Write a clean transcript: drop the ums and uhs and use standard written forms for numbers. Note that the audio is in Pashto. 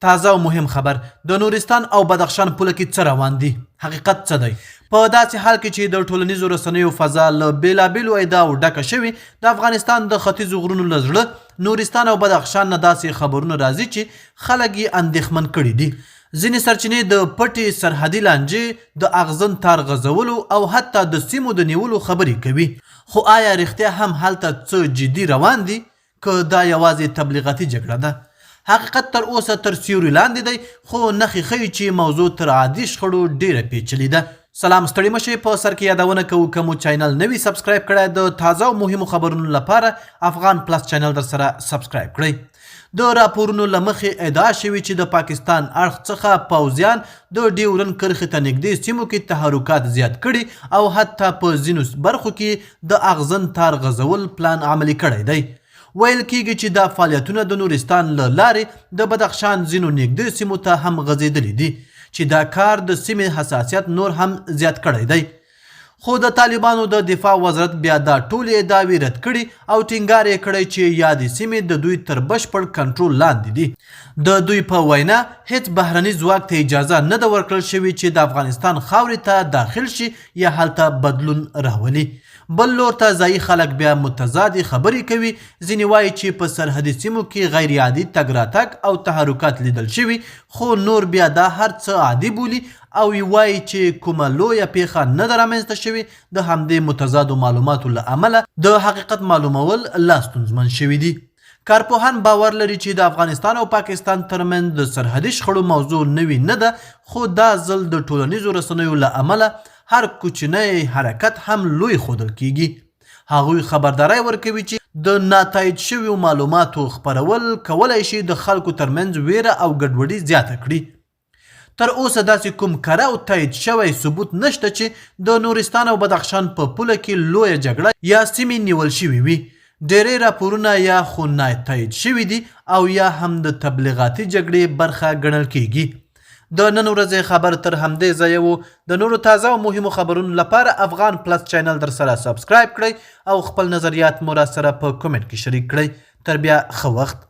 تازه او مهم خبر د نورستان او بدخشان پوله کې څه روان دي حقیقت څه دی په داسې حال کې چې د ټولنیزو رسنیو فضا له بېلابېلو ادعاو ډکه شوې د افغانستان د ختیځو غرونو له زړه نورستان او بدخشان نه داسې خبرونه راځي چې خلک یې اندېښمن کړي دي ځینې سرچینې د پټې سرحدي لانجې د اغزن تار غځولو او حتی د سیمو د نیولو خبرې کوي خو آیا رښتیا هم هلته څه جدي روان دي که دا یوازې تبلیغاتي جګړه ده حقیقت تر اوسه تر سیوري لاندې دی خو نښې ښیي چې موضوع تر عادي شخړو ډیره پیچلې ده سلام ستړي مشئ په سر کې یادونه کوو که مو چینل نوي سبسکرایب کړی د تازه او مهمو خبرونو لپاره افغان پلس چینل در سره سبسکرایب کړئ د راپورونو له مخې ادعا شوي چې د پاکستان اړخ څخه پوځیان د ډیورنډ کرښې ته نږدې سیمو کې تحرکات زیات کړي او حتی په ځینو برخو کې د اغزن تار غځول پلان عملي کړی دی ویل کېږي چې دا فعالیتونه د نورستان له لارې د بدخشان ځینو نږدې سیمو ته هم غځېدلي دي چې دا کار د سیمې حساسیت نور هم زیات کړی دی خو د طالبانو د دفاع وزارت بیا دا ټولې ادعاوې رد کړي او ټینګار یې کړی چې یادې سیمې د دوی تر بشپړ کنټرول لاندې دي د دوی په وینا هیڅ بهرني ځواک ته اجازه نه ده ورکړل شوې چې د افغانستان خاورې ته داخل شي یا هلته بدلون راولي بل لور ته ځایي خلک بیا متضادې خبرې کوي ځینې وایي چې په سرحدي سیمو کې غیر عادي تګ راتګ او تحرکات لیدل شوي خو نور بیا دا هر څه عادي بولي او وایي چې کومه لویه پیښه نه ده رامنځته شوې د همدې متضادو معلوماتو له امله د حقیقت معلومول لا ستونزمن شوي دي کارپوهان باور لري چې د افغانستان او پاکستان ترمنځ د سرحدي شخړو موضوع نوي نه ده خو دا ځل د ټولنیزو رسنیو له امله هر کوچنی حرکت هم لوی ښودل کیږي هغوی خبرداری ورکوي چې د ناتایید شویو معلوماتو خپرول کولی شي د خلکو ترمنځ ویره او ګډوډي زیاته کړي تر اوسه داسې کوم کره او تایید شوی ثبوت نشته چې د نورستان او بدخشان په پوله کې لویه جګړه یا سیمې نیول شوي وي ډیری راپورونه یا خو ناتایید شوي دي او یا هم د تبلیغاتي جګړې برخه ګڼل کیږي د نن ورځې خبر تر همدې ځایه و د نورو تازه او مهمو خبرونو لپاره افغان پلس چینل در سره سبسکرایب کړئ او خپل نظریات مو را سره په کومنټ کې شریک کړئ تر بیا ښه وخت